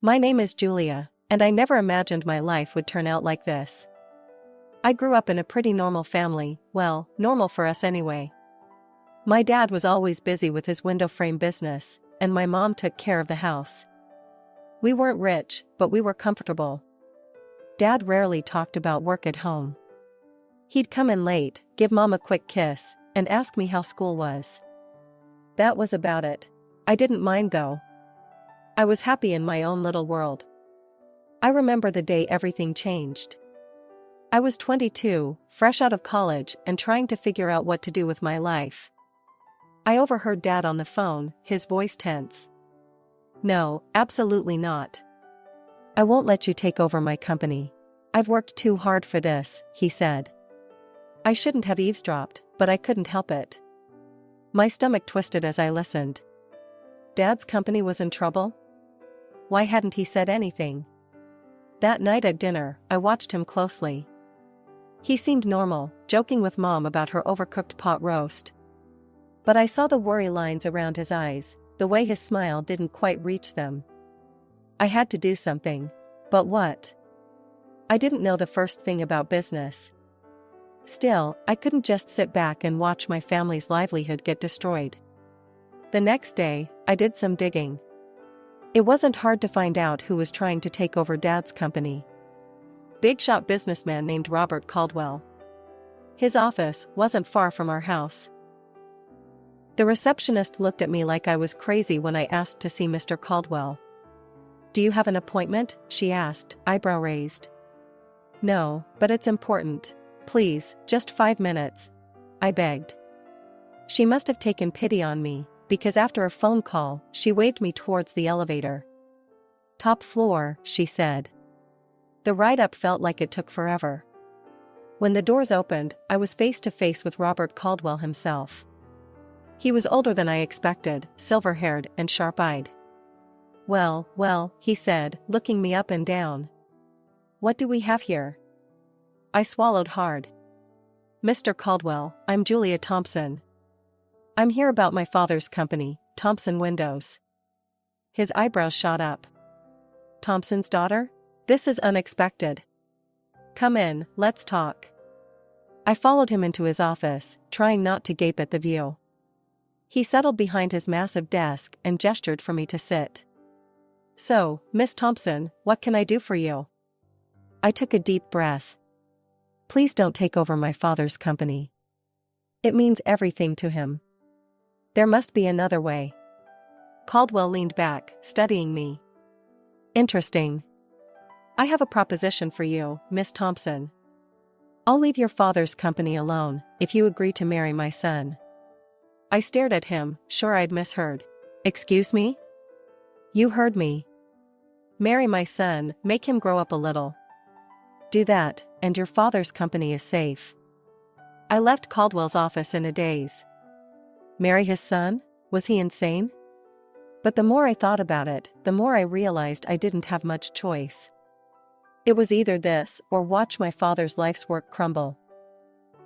My name is Julia, and I never imagined my life would turn out like this. I grew up in a pretty normal family, well, normal for us anyway. My dad was always busy with his window frame business, and my mom took care of the house. We weren't rich, but we were comfortable. Dad rarely talked about work at home. He'd come in late, give Mom a quick kiss, and ask me how school was. That was about it. I didn't mind though. I was happy in my own little world. I remember the day everything changed. I was 22, fresh out of college and trying to figure out what to do with my life. I overheard Dad on the phone, his voice tense. "No, absolutely not. I won't let you take over my company. I've worked too hard for this," he said. I shouldn't have eavesdropped, but I couldn't help it. My stomach twisted as I listened. Dad's company was in trouble? Why hadn't he said anything? That night at dinner, I watched him closely. He seemed normal, joking with Mom about her overcooked pot roast. But I saw the worry lines around his eyes, the way his smile didn't quite reach them. I had to do something. But what? I didn't know the first thing about business. Still, I couldn't just sit back and watch my family's livelihood get destroyed. The next day, I did some digging. It wasn't hard to find out who was trying to take over Dad's company. Big shot businessman named Robert Caldwell. His office wasn't far from our house. The receptionist looked at me like I was crazy when I asked to see Mr. Caldwell. "Do you have an appointment?" she asked, eyebrow raised. "No, but it's important. Please, just 5 minutes," I begged. She must have taken pity on me, because after a phone call, she waved me towards the elevator. "Top floor," she said. The ride up felt like it took forever. When the doors opened, I was face to face with Robert Caldwell himself. He was older than I expected, silver-haired and sharp-eyed. Well, he said, looking me up and down. "What do we have here?" I swallowed hard. "Mr. Caldwell, I'm Julia Thompson. I'm here about my father's company, Thompson Windows." His eyebrows shot up. "Thompson's daughter? This is unexpected. Come in, let's talk." I followed him into his office, trying not to gape at the view. He settled behind his massive desk and gestured for me to sit. "So, Miss Thompson, what can I do for you?" I took a deep breath. "Please don't take over my father's company. It means everything to him. There must be another way." Caldwell leaned back, studying me. "Interesting. I have a proposition for you, Miss Thompson. I'll leave your father's company alone, if you agree to marry my son." I stared at him, sure I'd misheard. "Excuse me?" "You heard me. Marry my son, make him grow up a little. Do that, and your father's company is safe." I left Caldwell's office in a daze. Marry his son? Was he insane? But the more I thought about it, the more I realized I didn't have much choice. It was either this, or watch my father's life's work crumble.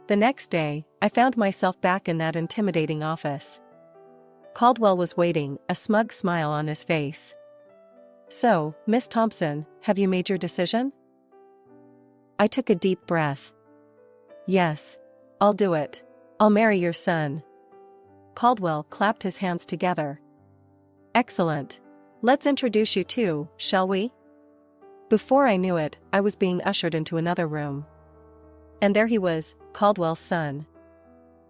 The next day, I found myself back in that intimidating office. Caldwell was waiting, a smug smile on his face. "So, Miss Thompson, have you made your decision?" I took a deep breath. "Yes. I'll do it. I'll marry your son." Caldwell clapped his hands together. "Excellent. Let's introduce you two, shall we?" Before I knew it, I was being ushered into another room. And there he was, Caldwell's son.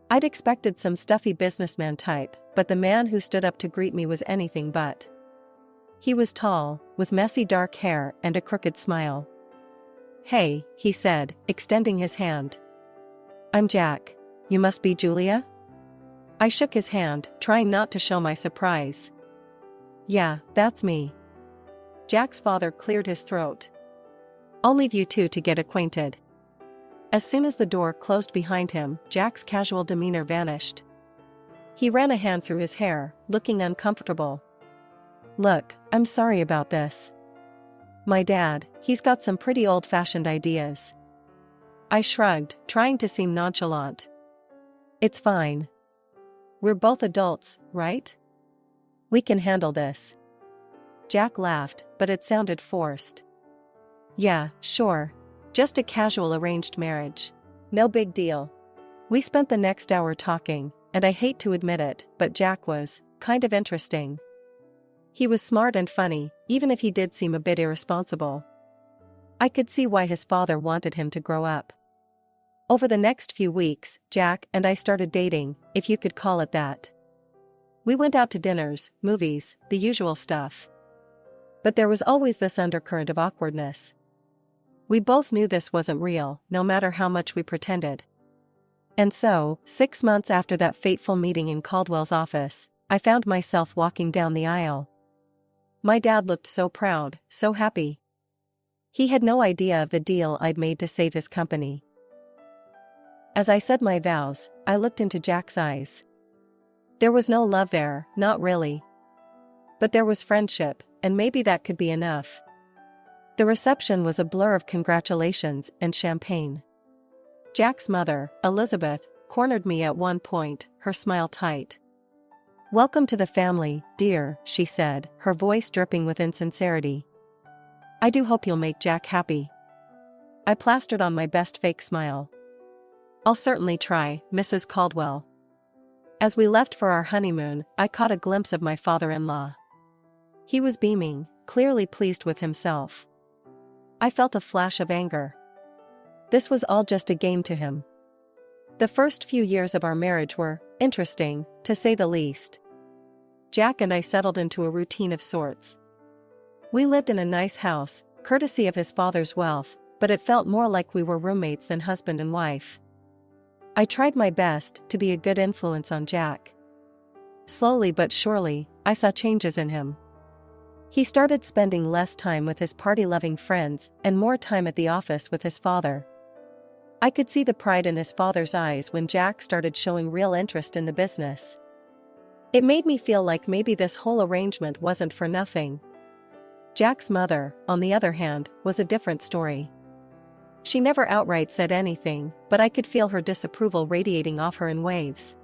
I'd expected some stuffy businessman type, but the man who stood up to greet me was anything but. He was tall, with messy dark hair and a crooked smile. "Hey," he said, extending his hand. "I'm Jack. You must be Julia?" I shook his hand, trying not to show my surprise. "Yeah, that's me." Jack's father cleared his throat. "I'll leave you two to get acquainted." As soon as the door closed behind him, Jack's casual demeanor vanished. He ran a hand through his hair, looking uncomfortable. "Look, I'm sorry about this. My dad, he's got some pretty old-fashioned ideas." I shrugged, trying to seem nonchalant. "It's fine. We're both adults, right? We can handle this." Jack laughed, but it sounded forced. Yeah, sure. Just a casual arranged marriage. No big deal. We spent the next hour talking, and I hate to admit it, but Jack was kind of interesting. He was smart and funny, even if he did seem a bit irresponsible. I could see why his father wanted him to grow up. Over the next few weeks, Jack and I started dating, if you could call it that. We went out to dinners, movies, the usual stuff. But there was always this undercurrent of awkwardness. We both knew this wasn't real, no matter how much we pretended. And so, 6 months after that fateful meeting in Caldwell's office, I found myself walking down the aisle. My dad looked so proud, so happy. He had no idea of the deal I'd made to save his company. As I said my vows, I looked into Jack's eyes. There was no love there, not really. But there was friendship, and maybe that could be enough. The reception was a blur of congratulations and champagne. Jack's mother, Elizabeth, cornered me at one point, her smile tight. "Welcome to the family, dear," she said, her voice dripping with insincerity. "I do hope you'll make Jack happy." I plastered on my best fake smile. "I'll certainly try, Mrs. Caldwell." As we left for our honeymoon, I caught a glimpse of my father-in-law. He was beaming, clearly pleased with himself. I felt a flash of anger. This was all just a game to him. The first few years of our marriage were interesting, to say the least. Jack and I settled into a routine of sorts. We lived in a nice house, courtesy of his father's wealth, but it felt more like we were roommates than husband and wife. I tried my best to be a good influence on Jack. Slowly but surely, I saw changes in him. He started spending less time with his party-loving friends and more time at the office with his father. I could see the pride in his father's eyes when Jack started showing real interest in the business. It made me feel like maybe this whole arrangement wasn't for nothing. Jack's mother, on the other hand, was a different story. She never outright said anything, but I could feel her disapproval radiating off her in waves.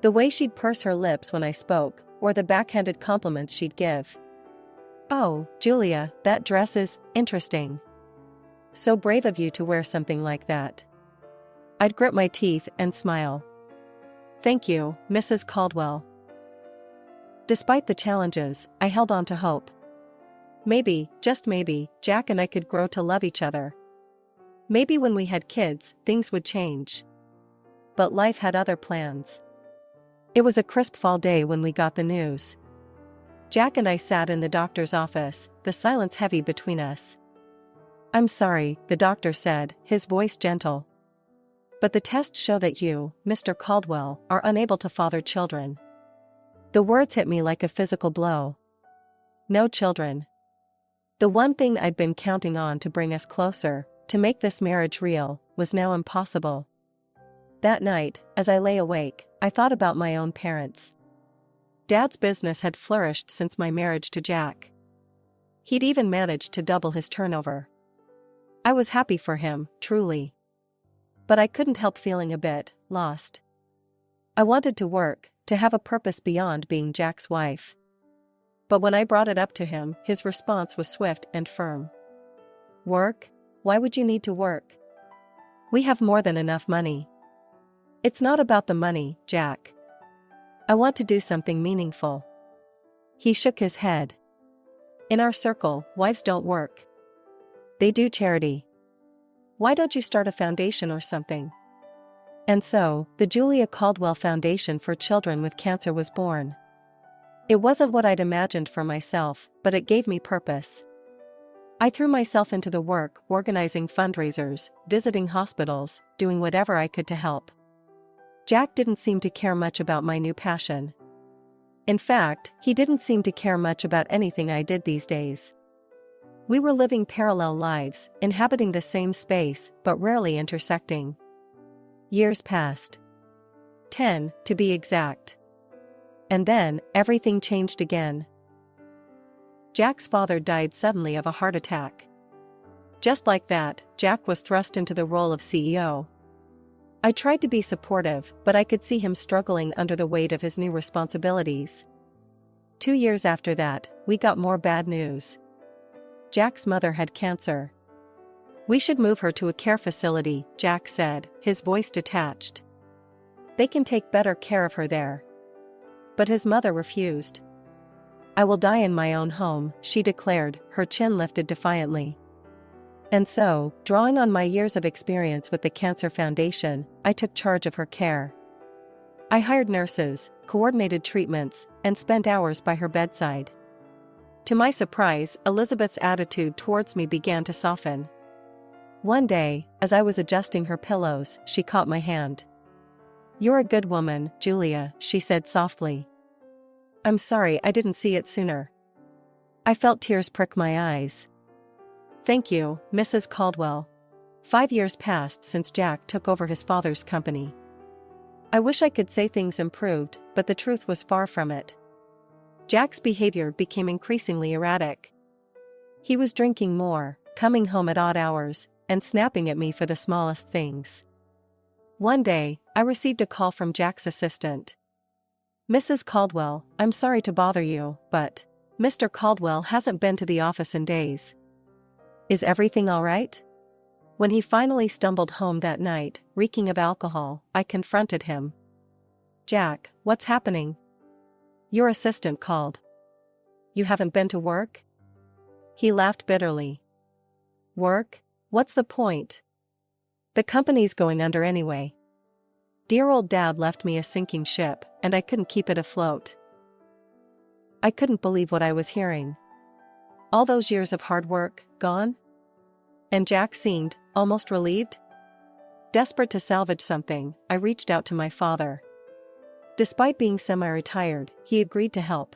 The way she'd purse her lips when I spoke, or the backhanded compliments she'd give. "Oh, Julia, that dress is interesting. So brave of you to wear something like that." I'd grit my teeth and smile. "Thank you, Mrs. Caldwell." Despite the challenges, I held on to hope. Maybe, just maybe, Jack and I could grow to love each other. Maybe when we had kids, things would change. But life had other plans. It was a crisp fall day when we got the news. Jack and I sat in the doctor's office, the silence heavy between us. "I'm sorry," the doctor said, his voice gentle. "But the tests show that you, Mr. Caldwell, are unable to father children." The words hit me like a physical blow. No children. The one thing I'd been counting on to bring us closer, to make this marriage real, was now impossible. That night, as I lay awake, I thought about my own parents. Dad's business had flourished since my marriage to Jack. He'd even managed to double his turnover. I was happy for him, truly. But I couldn't help feeling a bit lost. I wanted to work, to have a purpose beyond being Jack's wife. But when I brought it up to him, his response was swift and firm. "Work? Why would you need to work? We have more than enough money." "It's not about the money, Jack. I want to do something meaningful." He shook his head. "In our circle, wives don't work. They do charity. Why don't you start a foundation or something?" And so, the Julia Caldwell Foundation for Children with Cancer was born. It wasn't what I'd imagined for myself, but it gave me purpose. I threw myself into the work, organizing fundraisers, visiting hospitals, doing whatever I could to help. Jack didn't seem to care much about my new passion. In fact, he didn't seem to care much about anything I did these days. We were living parallel lives, inhabiting the same space, but rarely intersecting. Years passed. 10, to be exact. And then, everything changed again. Jack's father died suddenly of a heart attack. Just like that, Jack was thrust into the role of CEO. I tried to be supportive, but I could see him struggling under the weight of his new responsibilities. 2 years after that, we got more bad news. Jack's mother had cancer. We should move her to a care facility, Jack said, his voice detached. They can take better care of her there. But his mother refused. I will die in my own home, she declared, her chin lifted defiantly. And so, drawing on my years of experience with the Cancer Foundation, I took charge of her care. I hired nurses, coordinated treatments, and spent hours by her bedside. To my surprise, Elizabeth's attitude towards me began to soften. One day, as I was adjusting her pillows, she caught my hand. "You're a good woman, Julia," she said softly. "I'm sorry I didn't see it sooner." I felt tears prick my eyes. "Thank you, Mrs. Caldwell." 5 years passed since Jack took over his father's company. I wish I could say things improved, but the truth was far from it. Jack's behavior became increasingly erratic. He was drinking more, coming home at odd hours, and snapping at me for the smallest things. One day, I received a call from Jack's assistant. "Mrs. Caldwell, I'm sorry to bother you, but Mr. Caldwell hasn't been to the office in days. Is everything all right?" When he finally stumbled home that night, reeking of alcohol, I confronted him. "Jack, what's happening?" "Your assistant called." "You haven't been to work?" He laughed bitterly. "Work? What's the point? The company's going under anyway." Dear old Dad left me a sinking ship, and I couldn't keep it afloat. I couldn't believe what I was hearing. All those years of hard work, gone? And Jack seemed almost relieved? Desperate to salvage something, I reached out to my father. Despite being semi-retired, he agreed to help.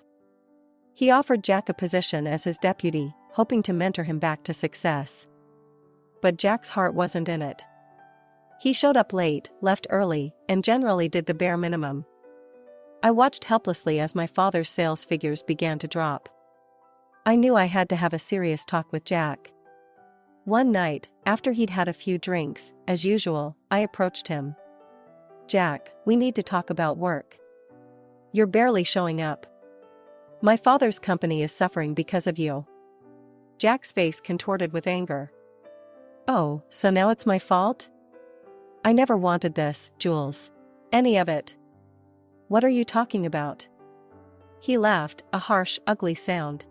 He offered Jack a position as his deputy, hoping to mentor him back to success. But Jack's heart wasn't in it. He showed up late, left early, and generally did the bare minimum. I watched helplessly as my father's sales figures began to drop. I knew I had to have a serious talk with Jack. One night, after he'd had a few drinks, as usual, I approached him. "Jack, we need to talk about work. You're barely showing up. My father's company is suffering because of you." Jack's face contorted with anger. "Oh, so now it's my fault? I never wanted this, Jules. Any of it." "What are you talking about?" He laughed, a harsh, ugly sound.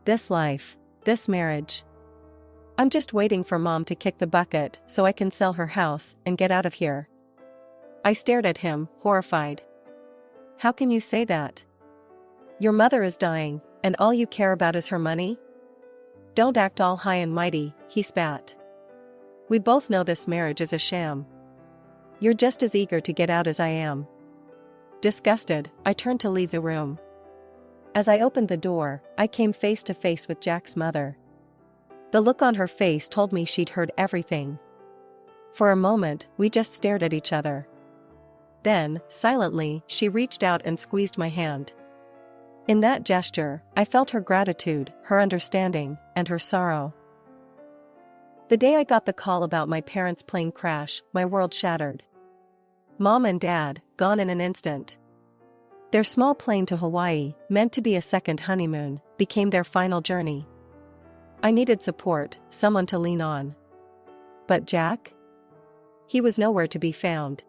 "This life, this marriage. I'm just waiting for Mom to kick the bucket so I can sell her house and get out of here." I stared at him, horrified. "How can you say that? Your mother is dying, and all you care about is her money? Don't act all high and mighty," he spat. "We both know this marriage is a sham. You're just as eager to get out as I am." Disgusted, I turned to leave the room. As I opened the door, I came face to face with Jack's mother. The look on her face told me she'd heard everything. For a moment, we just stared at each other. Then, silently, she reached out and squeezed my hand. In that gesture, I felt her gratitude, her understanding, and her sorrow. The day I got the call about my parents' plane crash, my world shattered. Mom and Dad, gone in an instant. Their small plane to Hawaii, meant to be a second honeymoon, became their final journey. I needed support, someone to lean on. But Jack? He was nowhere to be found.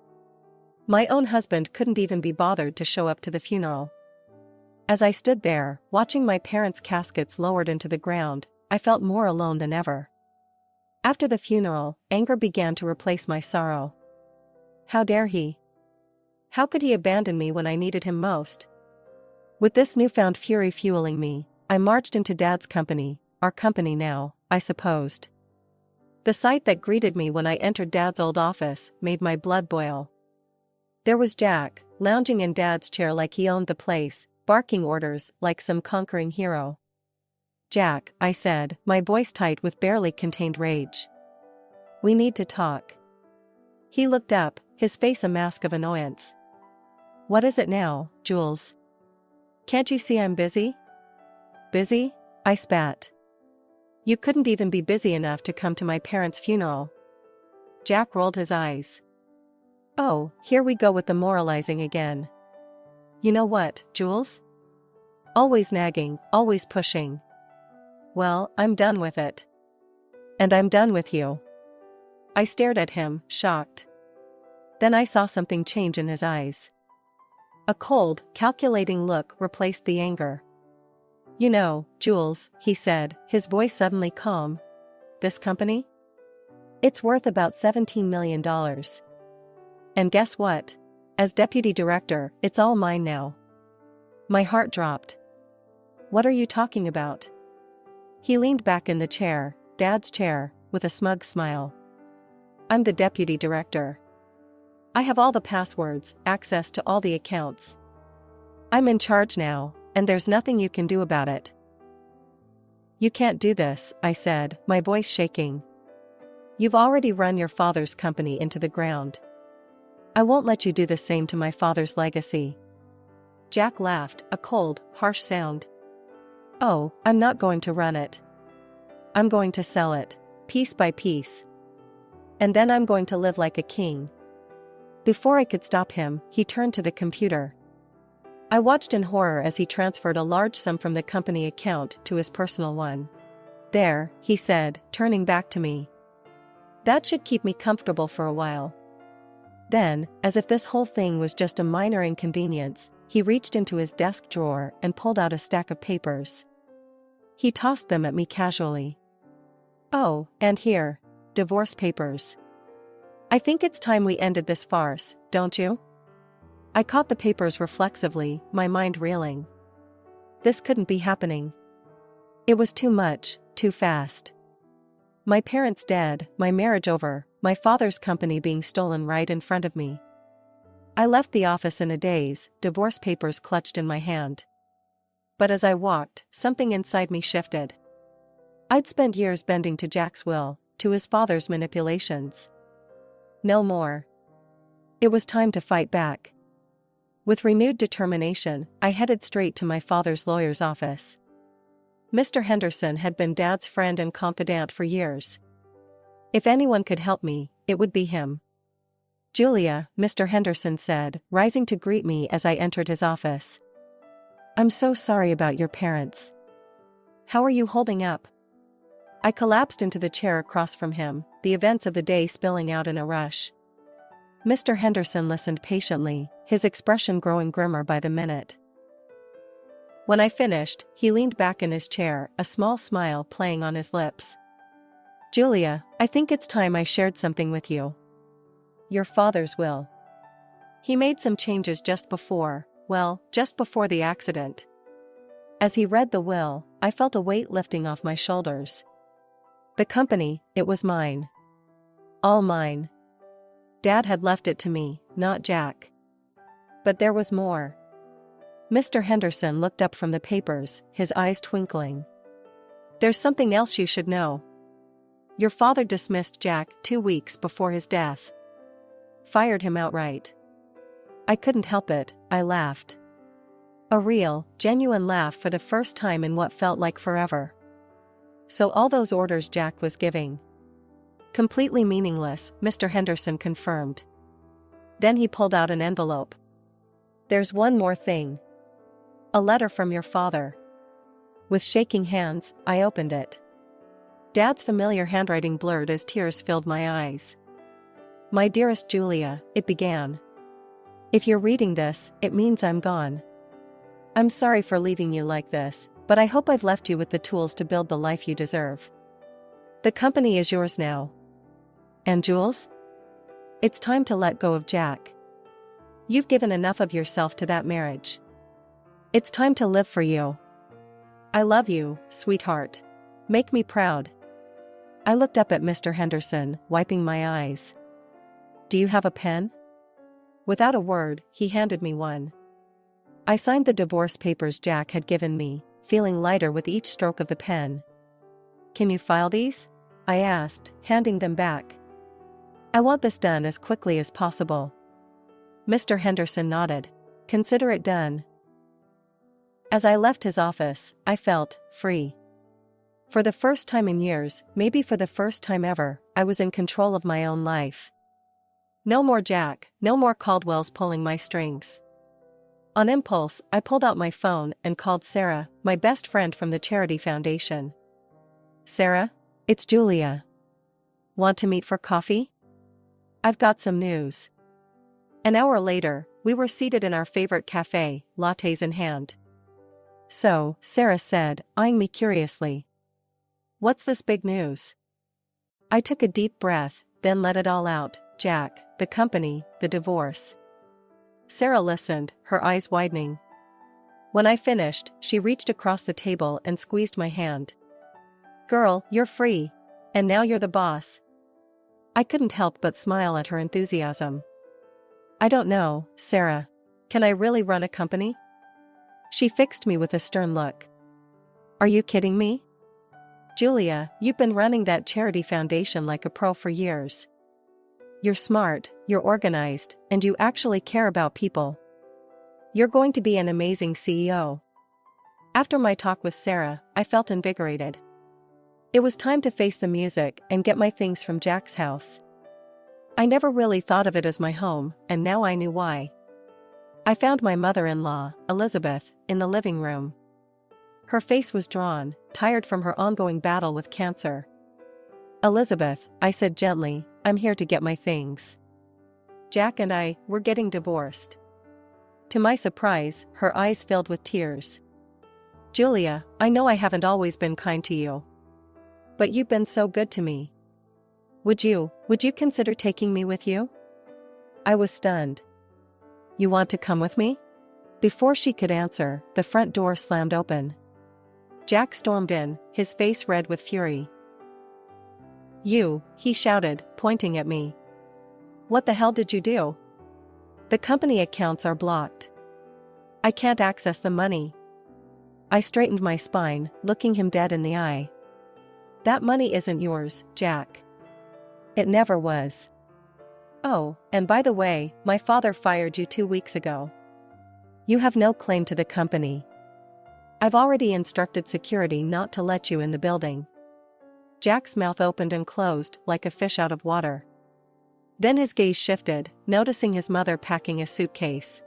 My own husband couldn't even be bothered to show up to the funeral. As I stood there, watching my parents' caskets lowered into the ground, I felt more alone than ever. After the funeral, anger began to replace my sorrow. How dare he? How could he abandon me when I needed him most? With this newfound fury fueling me, I marched into Dad's company, our company now, I supposed. The sight that greeted me when I entered Dad's old office made my blood boil. There was Jack, lounging in Dad's chair like he owned the place, barking orders like some conquering hero. "Jack," I said, my voice tight with barely contained rage. "We need to talk." He looked up, his face a mask of annoyance. "What is it now, Jules? Can't you see I'm busy?" "Busy?" I spat. "You couldn't even be busy enough to come to my parents' funeral." Jack rolled his eyes. "Oh, here we go with the moralizing again. You know what, Jules? Always nagging, always pushing. Well, I'm done with it. And I'm done with you. I stared at him, shocked. Then I saw something change in his eyes. A cold, calculating look replaced the anger. You know, Jules, he said, his voice suddenly calm. This company? It's worth about $17 million. And guess what? As deputy director, it's all mine now. My heart dropped. What are you talking about? He leaned back in the chair, Dad's chair, with a smug smile. I'm the deputy director. I have all the passwords, access to all the accounts. I'm in charge now, and there's nothing you can do about it. You can't do this, I said, my voice shaking. You've already run your father's company into the ground. I won't let you do the same to my father's legacy. Jack laughed, a cold, harsh sound. Oh, I'm not going to run it. I'm going to sell it, piece by piece. And then I'm going to live like a king. Before I could stop him, he turned to the computer. I watched in horror as he transferred a large sum from the company account to his personal one. There, he said, turning back to me. That should keep me comfortable for a while. Then, as if this whole thing was just a minor inconvenience, he reached into his desk drawer and pulled out a stack of papers. He tossed them at me casually. Oh, and here, divorce papers. I think it's time we ended this farce, don't you? I caught the papers reflexively, my mind reeling. This couldn't be happening. It was too much, too fast. My parents dead, my marriage over, my father's company being stolen right in front of me. I left the office in a daze, divorce papers clutched in my hand. But as I walked, something inside me shifted. I'd spent years bending to Jack's will, to his father's manipulations. No more. It was time to fight back. With renewed determination, I headed straight to my father's lawyer's office. Mr. Henderson had been Dad's friend and confidant for years. If anyone could help me, it would be him. Julia, Mr. Henderson said, rising to greet me as I entered his office. I'm so sorry about your parents. How are you holding up? I collapsed into the chair across from him, the events of the day spilling out in a rush. Mr. Henderson listened patiently, his expression growing grimmer by the minute. When I finished, he leaned back in his chair, a small smile playing on his lips. Julia, I think it's time I shared something with you. Your father's will. He made some changes just before the accident. As he read the will, I felt a weight lifting off my shoulders. The company, it was mine. All mine. Dad had left it to me, not Jack. But there was more. Mr. Henderson looked up from the papers, his eyes twinkling. There's something else you should know. Your father dismissed Jack 2 weeks before his death. Fired him outright. I couldn't help it, I laughed. A real, genuine laugh for the first time in what felt like forever. So all those orders Jack was giving. Completely meaningless, Mr. Henderson confirmed. Then he pulled out an envelope. There's one more thing. A letter from your father. With shaking hands, I opened it. Dad's familiar handwriting blurred as tears filled my eyes. My dearest Julia, it began. If you're reading this, it means I'm gone. I'm sorry for leaving you like this, but I hope I've left you with the tools to build the life you deserve. The company is yours now. And Jules? It's time to let go of Jack. You've given enough of yourself to that marriage. It's time to live for you. I love you, sweetheart. Make me proud. I looked up at Mr. Henderson, wiping my eyes. Do you have a pen? Without a word, he handed me one. I signed the divorce papers Jack had given me, feeling lighter with each stroke of the pen. Can you file these? I asked, handing them back. I want this done as quickly as possible. Mr. Henderson nodded. Consider it done. As I left his office, I felt free. For the first time in years, maybe for the first time ever, I was in control of my own life. No more Jack, no more Caldwell's pulling my strings. On impulse, I pulled out my phone and called Sarah, my best friend from the charity foundation. Sarah? It's Julia. Want to meet for coffee? I've got some news. An hour later, we were seated in our favorite cafe, lattes in hand. So, Sarah said, eyeing me curiously. What's this big news? I took a deep breath, then let it all out. Jack, the company, the divorce. Sarah listened, her eyes widening. When I finished, she reached across the table and squeezed my hand. Girl, you're free. And now you're the boss. I couldn't help but smile at her enthusiasm. I don't know, Sarah. Can I really run a company? She fixed me with a stern look. Are you kidding me? Julia, you've been running that charity foundation like a pro for years. You're smart, you're organized, and you actually care about people. You're going to be an amazing CEO. After my talk with Sarah, I felt invigorated. It was time to face the music and get my things from Jack's house. I never really thought of it as my home, and now I knew why. I found my mother-in-law, Elizabeth, in the living room. Her face was drawn, tired from her ongoing battle with cancer. Elizabeth, I said gently, I'm here to get my things. Jack and I, we're getting divorced. To my surprise, her eyes filled with tears. Julia, I know I haven't always been kind to you. But you've been so good to me. Would you consider taking me with you? I was stunned. You want to come with me? Before she could answer, the front door slammed open. Jack stormed in, his face red with fury. He shouted, pointing at me. What the hell did you do? The company accounts are blocked. I can't access the money. I straightened my spine, looking him dead in the eye. That money isn't yours, Jack. It never was. Oh, and by the way, my father fired you 2 weeks ago. You have no claim to the company. I've already instructed security not to let you in the building. Jack's mouth opened and closed like a fish out of water. Then his gaze shifted, noticing his mother packing a suitcase.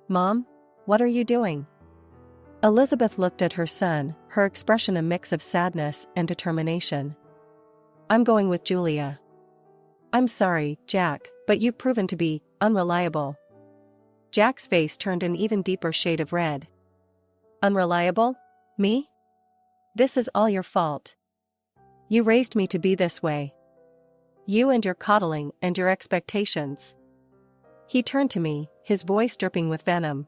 Mom? What are you doing? Elizabeth looked at her son, her expression a mix of sadness and determination. I'm going with Julia. I'm sorry, Jack, but you've proven to be unreliable. Jack's face turned an even deeper shade of red. Unreliable? Me? This is all your fault. You raised me to be this way. You and your coddling and your expectations. He turned to me, his voice dripping with venom.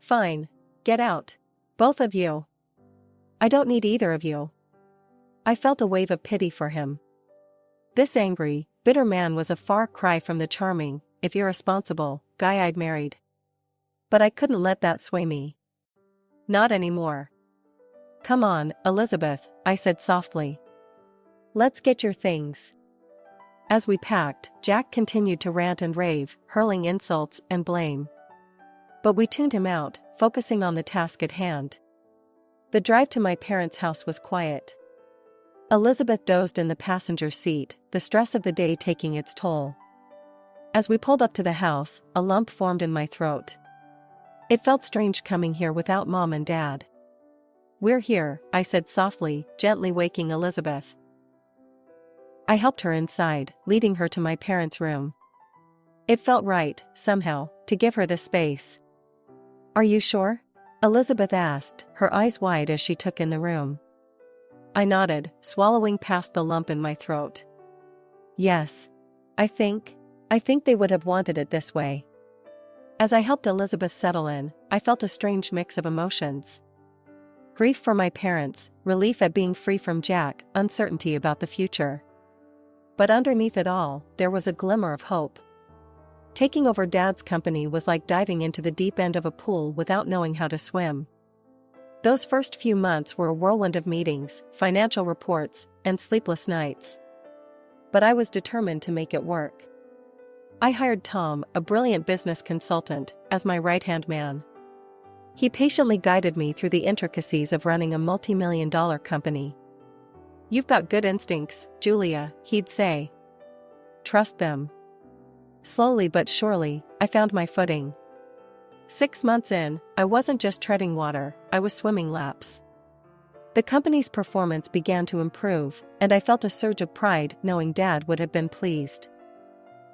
Fine. Get out. Both of you. I don't need either of you. I felt a wave of pity for him. This angry, bitter man was a far cry from the charming, if irresponsible, guy I'd married. But I couldn't let that sway me. Not anymore. Come on, Elizabeth, I said softly. Let's get your things. As we packed, Jack continued to rant and rave, hurling insults and blame. But we tuned him out, focusing on the task at hand. The drive to my parents' house was quiet. Elizabeth dozed in the passenger seat, the stress of the day taking its toll. As we pulled up to the house, a lump formed in my throat. It felt strange coming here without Mom and Dad. We're here, I said softly, gently waking Elizabeth. I helped her inside, leading her to my parents' room. It felt right, somehow, to give her the space. Are you sure? Elizabeth asked, her eyes wide as she took in the room. I nodded, swallowing past the lump in my throat. Yes. I think they would have wanted it this way. As I helped Elizabeth settle in, I felt a strange mix of emotions. Grief for my parents, relief at being free from Jack, uncertainty about the future. But underneath it all, there was a glimmer of hope. Taking over Dad's company was like diving into the deep end of a pool without knowing how to swim. Those first few months were a whirlwind of meetings, financial reports, and sleepless nights. But I was determined to make it work. I hired Tom, a brilliant business consultant, as my right-hand man. He patiently guided me through the intricacies of running a multi-million-dollar company. You've got good instincts, Julia, he'd say. Trust them. Slowly but surely, I found my footing. 6 months in, I wasn't just treading water, I was swimming laps. The company's performance began to improve, and I felt a surge of pride knowing Dad would have been pleased.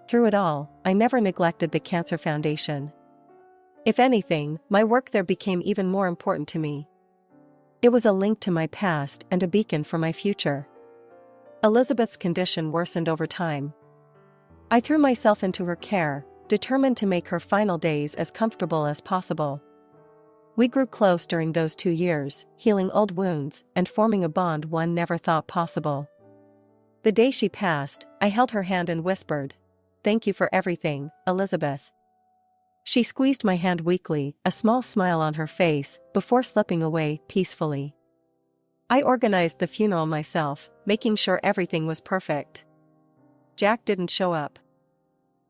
Through it all, I never neglected the Cancer Foundation. If anything, my work there became even more important to me. It was a link to my past and a beacon for my future. Elizabeth's condition worsened over time. I threw myself into her care, determined to make her final days as comfortable as possible. We grew close during those 2 years, healing old wounds and forming a bond one never thought possible. The day she passed, I held her hand and whispered, "Thank you for everything, Elizabeth." She squeezed my hand weakly, a small smile on her face, before slipping away peacefully. I organized the funeral myself, making sure everything was perfect. Jack didn't show up.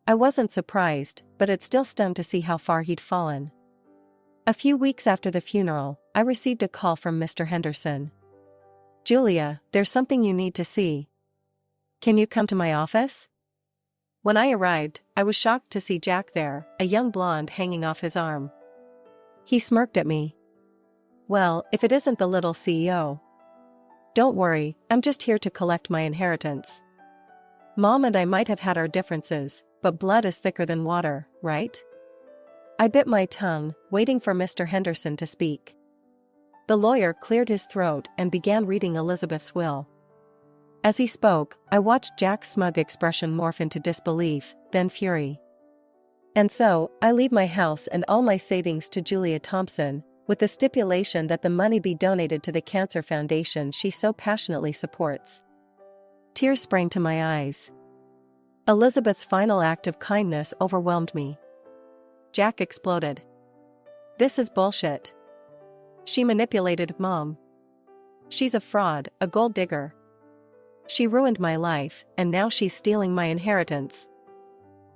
I wasn't surprised, but it still stung to see how far he'd fallen. A few weeks after the funeral, I received a call from Mr. Henderson. "Julia, there's something you need to see. Can you come to my office?" When I arrived, I was shocked to see Jack there, a young blonde hanging off his arm. He smirked at me. "Well, if it isn't the little CEO. Don't worry, I'm just here to collect my inheritance. Mom and I might have had our differences, but blood is thicker than water, right?" I bit my tongue, waiting for Mr. Henderson to speak. The lawyer cleared his throat and began reading Elizabeth's will. As he spoke, I watched Jack's smug expression morph into disbelief, then fury. "And so, I leave my house and all my savings to Julia Thompson, with the stipulation that the money be donated to the Cancer Foundation she so passionately supports." Tears sprang to my eyes. Elizabeth's final act of kindness overwhelmed me. Jack exploded. "This is bullshit. She manipulated Mom. She's a fraud, a gold digger. She ruined my life, and now she's stealing my inheritance."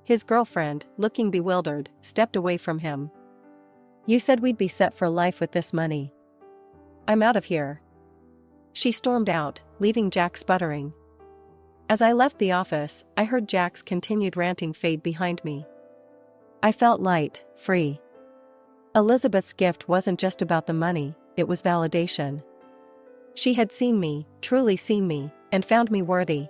His girlfriend, looking bewildered, stepped away from him. "You said we'd be set for life with this money. I'm out of here." She stormed out, leaving Jack sputtering. As I left the office, I heard Jack's continued ranting fade behind me. I felt light, free. Elizabeth's gift wasn't just about the money, it was validation. She had seen me, truly seen me, and found me worthy,